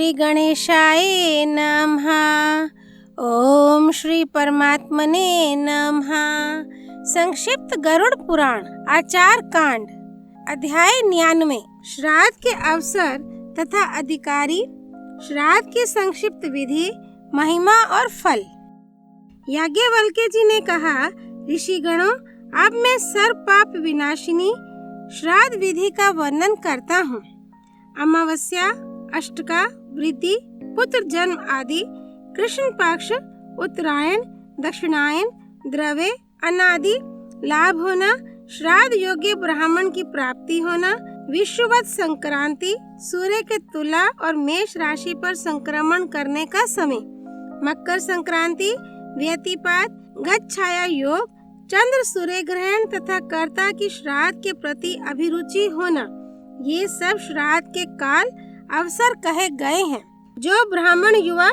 श्री गणेशाय नमः। ओम श्री परमात्मने नमः। संक्षिप्त गरुड़ पुराण आचार कांड अध्याय 99। श्राद्ध के अवसर तथा अधिकारी, श्राद्ध की संक्षिप्त विधि, महिमा और फल। याज्ञवल्क्य जी ने कहा, ऋषिगणों, अब मैं सर्व पाप विनाशिनी श्राद्ध विधि का वर्णन करता हूँ। अमावस्या, अष्टका, वृद्धि, पुत्र जन्म आदि, कृष्ण पक्ष, उत्तरायण, दक्षिणायन, द्रव्य, अनादि लाभ होना, श्राद्ध योग्य ब्राह्मण की प्राप्ति होना, विश्ववत संक्रांति, सूर्य के तुला और मेष राशि पर संक्रमण करने का समय, मकर संक्रांति, व्यतिपात, गज छाया योग, चंद्र सूर्य ग्रहण तथा कर्ता की श्राद्ध के प्रति अभिरुचि होना, ये सब श्राद्ध के काल अवसर कहे गए हैं। जो ब्राह्मण युवा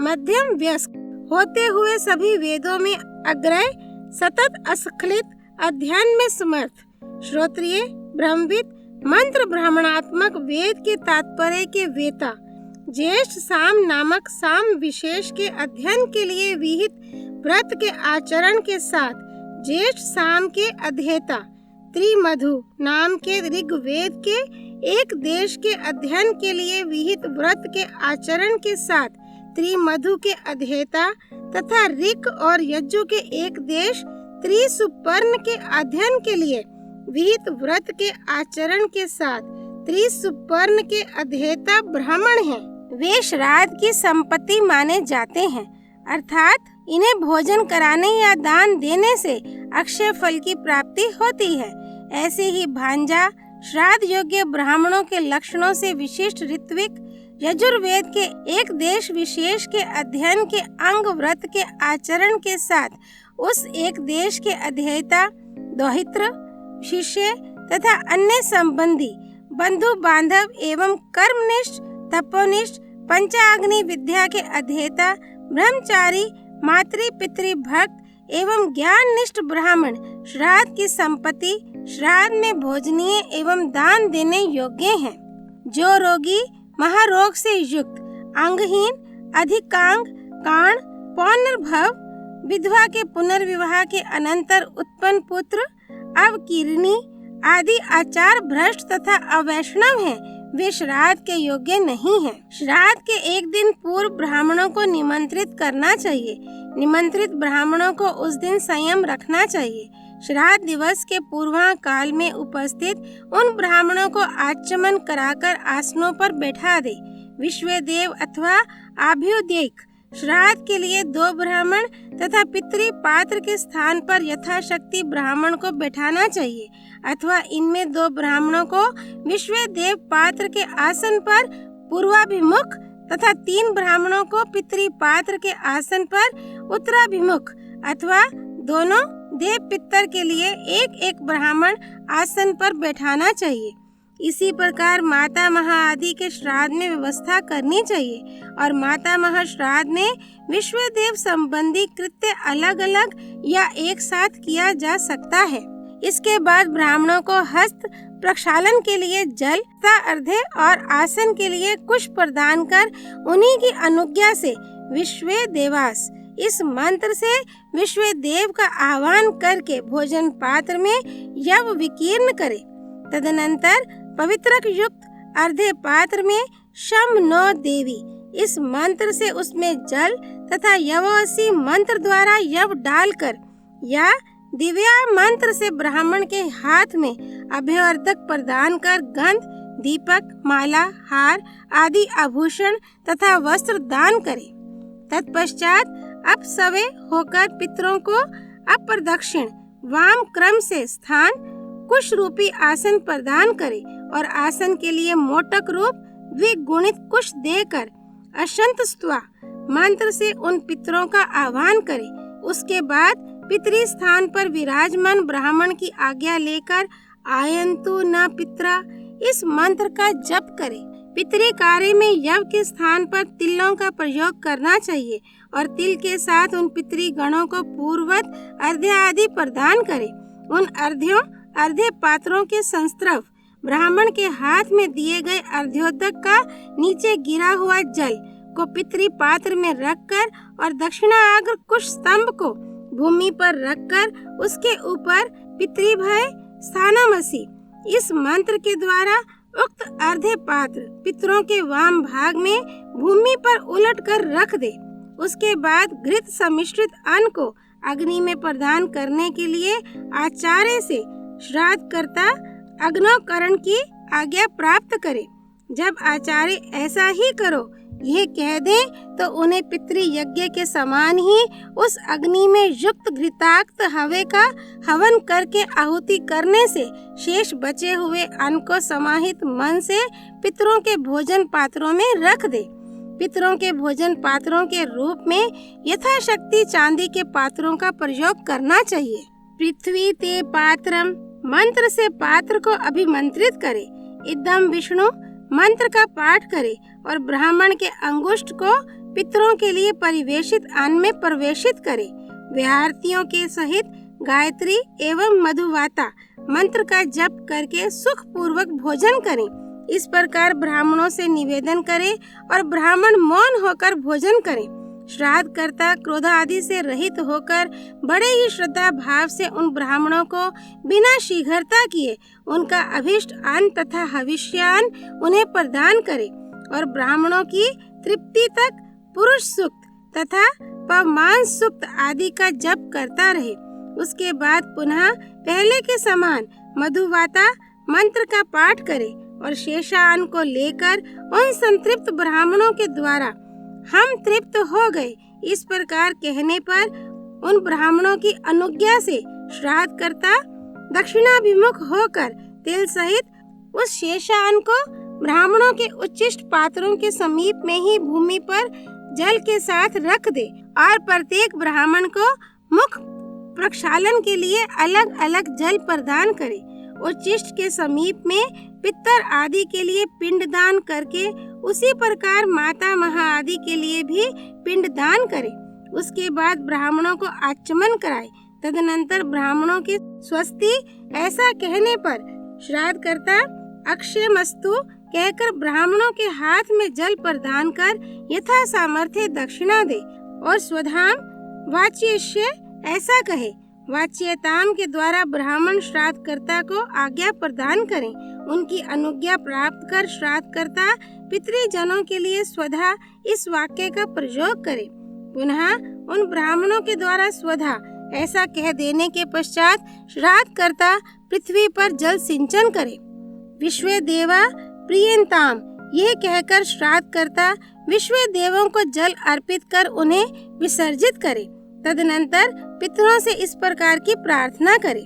मध्यम वयस्क होते हुए सभी वेदों में अग्रय, सतत अस्खलित अध्ययन में समर्थ, श्रोत्रिय, ब्रह्मविद, मंत्र ब्राह्मणात्मक वेद के तात्पर्य के वेता, ज्येष्ठ साम नामक साम विशेष के अध्ययन के लिए विहित व्रत के आचरण के साथ ज्येष्ठ साम के अध्येता, त्रिमधु नाम के ऋग्वेद के एक देश के अध्ययन के लिए विहित व्रत के आचरण के साथ त्रिमधु के अध्येता तथा ऋक और यजु के एक देश त्रिसुपर्ण के अध्ययन के लिए विहित व्रत के आचरण के साथ त्रिसुपर्ण के अध्येता ब्राह्मण हैं। वे श्राद्ध की संपत्ति माने जाते हैं, अर्थात इन्हें भोजन कराने या दान देने से अक्षय फल की प्राप्ति होती है। ऐसे ही भांजा श्राद्ध योग्य ब्राह्मणों के लक्षणों से विशिष्ट ऋत्विक यजुर्वेद के एक देश विशेष के अध्ययन के अंग व्रत के आचरण के साथ उस एक देश के अध्येता, दोहित्र, शिष्य तथा अन्य संबंधी, बंधु बांधव एवं कर्मनिष्ठ, तपोनिष्ठ, पंचाग्नि विद्या के अध्येता, ब्रह्मचारी, मातृ पितृ भक्त एवं ज्ञान निष्ठ ब्राह्मण श्राद्ध की संपत्ति, श्राद्ध में भोजनीय एवं दान देने योग्य हैं। जो रोगी, महारोग से युक्त, अंगहीन, अधिकांग, काण, पौनर्भव, विधवा के पुनर्विवाह के अनंतर उत्पन्न पुत्र, अवकीर्णी आदि आचार भ्रष्ट तथा अवैष्णव हैं, वे श्राद्ध के योग्य नहीं हैं। श्राद्ध के एक दिन पूर्व ब्राह्मणों को निमंत्रित करना चाहिए। निमंत्रित ब्राह्मणों को उस दिन संयम रखना चाहिए। श्राद्ध दिवस के पूर्वा काल में उपस्थित उन ब्राह्मणों को आचमन कराकर आसनों पर बैठा दे। विश्वदेव अथवा आभ्युदयिक श्राद्ध के लिए 2 ब्राह्मण तथा पितृ पात्र के स्थान पर यथाशक्ति ब्राह्मण को बैठाना चाहिए, अथवा इनमें 2 ब्राह्मणों को विश्वदेव पात्र के आसन पर पूर्वाभिमुख तथा 3 ब्राह्मणों को पितृ पात्र के आसन पर उत्तराभिमुख, अथवा दोनों देव पितर के लिए एक ब्राह्मण आसन पर बैठाना चाहिए। इसी प्रकार माता महा आदि के श्राद्ध में व्यवस्था करनी चाहिए, और माता महा श्राद्ध में विश्वदेव संबंधी कृत्य अलग अलग या एक साथ किया जा सकता है। इसके बाद ब्राह्मणों को हस्त प्रक्षालन के लिए जल तथा अर्घ्य और आसन के लिए कुश प्रदान कर उन्हीं की अनुज्ञा से विश्वदेवास इस मंत्र से विश्वदेव का आह्वान करके भोजन पात्र में यव विकीर्ण करे। तदनंतर पवित्रक युक्त अर्घ्य पात्र में शम नो देवी इस मंत्र से उसमें जल तथा यवसी मंत्र द्वारा यव डालकर या दिव्या मंत्र से ब्राह्मण के हाथ में अभ्यवर्धक प्रदान कर गंध, दीपक, माला, हार आदि आभूषण तथा वस्त्र दान करे। तत्पश्चात अपसवे होकर पितरों को अप्रदक्षिण वाम क्रम से स्थान कुश रूपी आसन प्रदान करे और आसन के लिए मोटक रूप द्विगुणित कुश देकर अशंतस्त्वा मंत्र से उन पितरों का आह्वान करे। उसके बाद पितरी स्थान पर विराजमान ब्राह्मण की आज्ञा लेकर आयंतु न पितरा इस मंत्र का जप करे। पितरी कार्य में यव के स्थान पर तिलों का प्रयोग करना चाहिए और तिल के साथ उन पितरी गणों को पूर्ववत अर्घ्य आदि प्रदान करे। उन अर्घ्यों अर्घ्य पात्रों के संस्त्रव ब्राह्मण के हाथ में दिए गए अर्घ्योदक का नीचे गिरा हुआ जल को पितृ पात्र में रखकर और दक्षिणाग्र कुश स्तंभ को भूमि पर रखकर उसके ऊपर पितृभय स्थानमसि इस मंत्र के द्वारा उक्त अर्धे पात्र पितरों के वाम भाग में भूमि पर उलट कर रख दे। उसके बाद घृत सम्मिश्रित अन्न को अग्नि में प्रदान करने के लिए आचार्य से श्राद्ध कर्ता अग्नोकरण की आज्ञा प्राप्त करे। जब आचार्य ऐसा ही करो यह कह दे तो उन्हें पितृ यज्ञ के समान ही उस अग्नि में युक्त घृताक्त हवे का हवन करके आहुति करने से शेष बचे हुए अन्न को समाहित मन से पितरों के भोजन पात्रों में रख दे। पितरों के भोजन पात्रों के रूप में यथाशक्ति चांदी के पात्रों का प्रयोग करना चाहिए। पृथ्वी ते पात्रम मंत्र से पात्र को अभिमंत्रित करे। इदम विष्णु मंत्र का पाठ करे और ब्राह्मण के अंगुष्ठ को पितरों के लिए परिवेशित अन्न में प्रवेशित करे। विहार्थियों के सहित गायत्री एवं मधुवाता मंत्र का जप करके सुख पूर्वक भोजन करें। इस प्रकार ब्राह्मणों से निवेदन करें और ब्राह्मण मौन होकर भोजन करें। श्राद्ध कर्ता क्रोध आदि से रहित होकर बड़े ही श्रद्धा भाव से उन ब्राह्मणों को बिना शीघ्रता किए उनका अभिष्ट अन्न तथा हविष्यान्न उन्हें प्रदान करे और ब्राह्मणों की तृप्ति तक पुरुष सूक्त तथा पवमान सूक्त आदि का जप करता रहे। उसके बाद पुनः पहले के समान मधुवाता मंत्र का पाठ करे और शेषान्न को लेकर उन संतृप्त ब्राह्मणों के द्वारा हम तृप्त हो गए इस प्रकार कहने पर उन ब्राह्मणों की अनुज्ञा से श्राद्ध कर्ता दक्षिणाभिमुख होकर तिल सहित उस शेषान्न को ब्राह्मणों के उच्चिष्ट पात्रों के समीप में ही भूमि पर जल के साथ रख दे और प्रत्येक ब्राह्मण को मुख प्रक्षालन के लिए अलग अलग जल प्रदान करे। उच्चिष्ट के समीप में पितर आदि के लिए पिंडदान करके उसी प्रकार माता महा आदि के लिए भी पिंडदान करे। उसके बाद ब्राह्मणों को आचमन कराए। तदनंतर ब्राह्मणों की स्वस्ति ऐसा कहने पर श्राद्ध कर्ता अक्षयमस्तु कहकर ब्राह्मणों के हाथ में जल प्रदान कर यथा सामर्थ्य दक्षिणा दे और स्वधाम वाच्यस्य ऐसा कहे। वाच्यताम के द्वारा ब्राह्मण श्राद्ध कर्ता को आज्ञा प्रदान करें। उनकी अनुज्ञा प्राप्त कर श्राद्ध कर्ता पितृजनों के लिए स्वधा इस वाक्य का प्रयोग करे। पुनः उन ब्राह्मणों के द्वारा स्वधा ऐसा कह देने के पश्चात श्राद्ध कर्ता पृथ्वी पर जल सिंचन करे। विश्व देवा प्रियंताम यह कहकर श्राद्ध कर्ता विश्व देवों को जल अर्पित कर उन्हें विसर्जित करे। तदनंतर पितरों से इस प्रकार की प्रार्थना करे।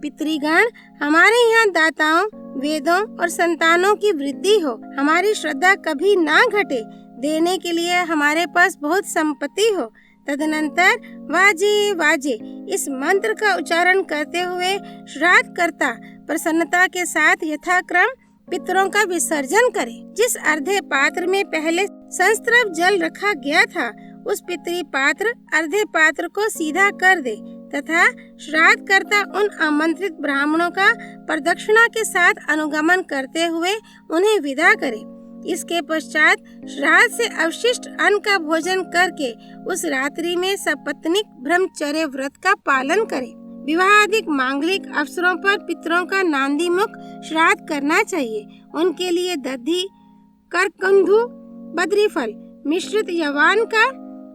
पितृगण हमारे यहाँ दाताओं वेदों और संतानों की वृद्धि हो। हमारी श्रद्धा कभी ना घटे। देने के लिए हमारे पास बहुत संपत्ति हो। तदनंतर वाजे वाजे इस मंत्र का उच्चारण करते हुए श्राद्ध कर्ता प्रसन्नता के साथ यथाक्रम पितरों का विसर्जन करे। जिस अर्धे पात्र में पहले संस्त्रव जल रखा गया था उस पितृ पात्र अर्धे पात्र को सीधा कर दे तथा श्राद्ध कर्ता उन आमंत्रित ब्राह्मणों का प्रदक्षिणा के साथ अनुगमन करते हुए उन्हें विदा करे। इसके पश्चात श्राद्ध से अवशिष्ट अन्न का भोजन करके उस रात्रि में सपत्नीक ब्रह्मचर्य व्रत का पालन करे। विवाहादिक मांगलिक अवसरों पर पितरों का नांदी मुख श्राद्ध करना चाहिए। उनके लिए दधी करकंधु बद्रीफल मिश्रित यवान का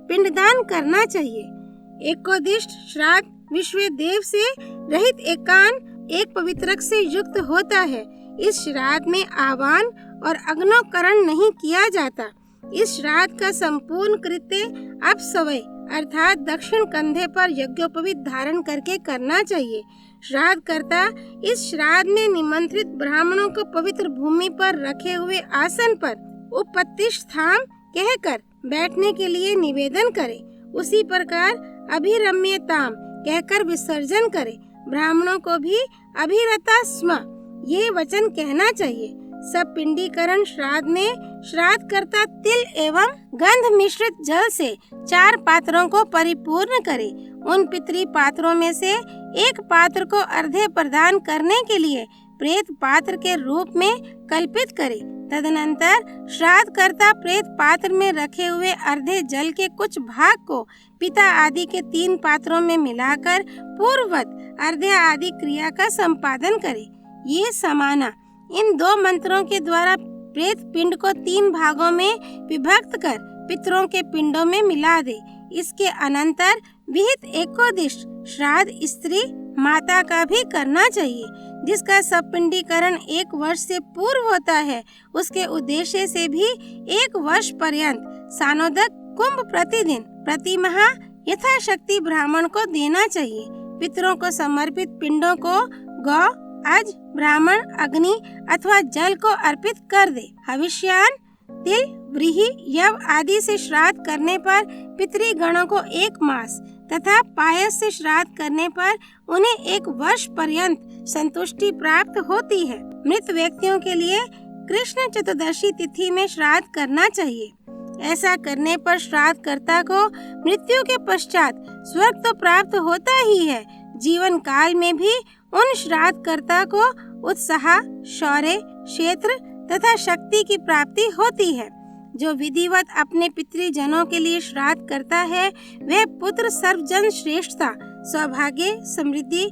पिंडदान करना चाहिए। एकोदिष्ट श्राद्ध विश्व देव से रहित एकान एक पवित्रक से युक्त होता है। इस श्राद्ध में आह्वान और अग्नोकरण नहीं किया जाता। इस श्राद्ध का संपूर्ण कृत्य अपसवय अर्थात दक्षिण कंधे पर यज्ञोपवीत धारण करके करना चाहिए। श्राद्ध कर्ता इस श्राद्ध में निमंत्रित ब्राह्मणों को पवित्र भूमि पर रखे हुए आसन पर उपतिष्ठाम कहकर बैठने के लिए निवेदन करे। उसी प्रकार अभिरम्यताम कहकर विसर्जन करे। ब्राह्मणों को भी अभिरता स्म ये वचन कहना चाहिए। सब पिंडीकरण श्राद्ध में श्राद्ध कर्ता तिल एवं गंध मिश्रित जल से 4 पात्रों को परिपूर्ण करे। उन पितृ पात्रों में से एक पात्र को अर्धे प्रदान करने के लिए प्रेत पात्र के रूप में कल्पित करे। तदनंतर श्राद्धकर्ता प्रेत पात्र में रखे हुए अर्धे जल के कुछ भाग को पिता आदि के 3 पात्रों में मिलाकर पूर्ववत अर्धे आदि क्रिया का संपादन करे। ये समाना इन 2 मंत्रों के द्वारा प्रेत पिंड को 3 भागों में विभक्त कर पितरों के पिंडों में मिला दे। इसके अनंतर विहित एकोदिष्ट श्राद्ध स्त्री माता का भी करना चाहिए, जिसका सपिंडीकरण 1 वर्ष से पूर्व होता है। उसके उद्देश्य से भी 1 वर्ष पर्यंत सानोदक कुंभ प्रतिदिन प्रति माह यथाशक्ति ब्राह्मण को देना चाहिए। पितरों को समर्पित पिंडों को गौ, अज, ब्राह्मण, अग्नि अथवा जल को अर्पित कर दे। हविष्यान, तिल, व्रीहि, यव आदि से श्राद्ध करने पर पितृगणों को 1 मास तथा पायस से श्राद्ध करने पर उन्हें 1 वर्ष पर्यंत संतुष्टि प्राप्त होती है। मृत व्यक्तियों के लिए कृष्ण चतुर्दशी तिथि में श्राद्ध करना चाहिए। ऐसा करने पर श्राद्धकर्ता को मृत्यु के पश्चात स्वर्ग तो प्राप्त होता ही है, जीवन काल में भी उन श्राद्धकर्ता को उत्साह, शौर्य, क्षेत्र तथा शक्ति की प्राप्ति होती है। जो विधिवत अपने पितृजनों के लिए श्राद्ध करता है वह पुत्र सर्वजन श्रेष्ठता, सौभाग्य, समृद्धि,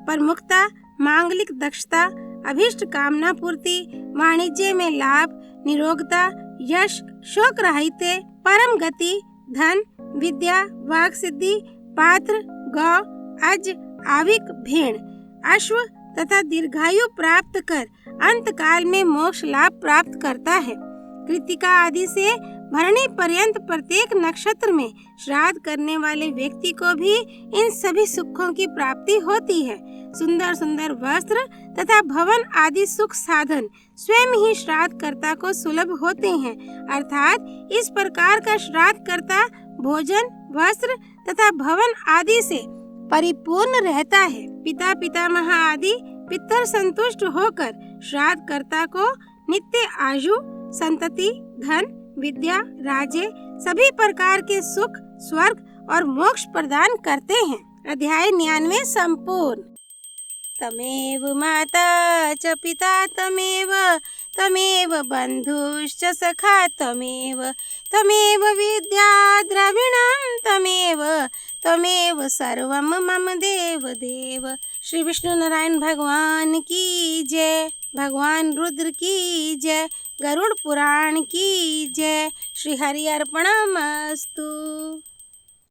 प्रमुखता, मांगलिक दक्षता, अभिष्ट कामना पूर्ति, वाणिज्य में लाभ, निरोगता, यश, शोक राहित्य, परम गति, धन, विद्या, वाक सिद्धि, पात्र, गौ, अज, आविक, भेड़, अश्व तथा दीर्घायु प्राप्त कर अंत काल में मोक्ष लाभ प्राप्त करता है। कृतिका आदि से भरणी पर्यंत प्रत्येक नक्षत्र में श्राद्ध करने वाले व्यक्ति को भी इन सभी सुखों की प्राप्ति होती है। सुंदर सुंदर वस्त्र तथा भवन आदि सुख साधन स्वयं ही श्राद्धकर्ता को सुलभ होते हैं। अर्थात इस प्रकार का श्राद्धकर्ता भोजन, वस्त्र तथा भवन आदि से परिपूर्ण रहता है। पिता, पितामह आदि पितर संतुष्ट होकर श्राद्धकर्ता को नित्य आयु, संतति, धन, विद्या, राज्य, सभी प्रकार के सुख, स्वर्ग और मोक्ष प्रदान करते हैं। अध्याय 99 संपूर्ण। तमेव माता च पिता तमेव, तमेव बंधुश्च सखा तमेव, तमेव विद्या द्रविणं तमेव, तमेव सर्वं मम देव देव। श्री विष्णु नारायण भगवान की जय, भगवान रुद्र की जय, गरुड़ पुराण की जय। श्री हरि अर्पणमस्तु।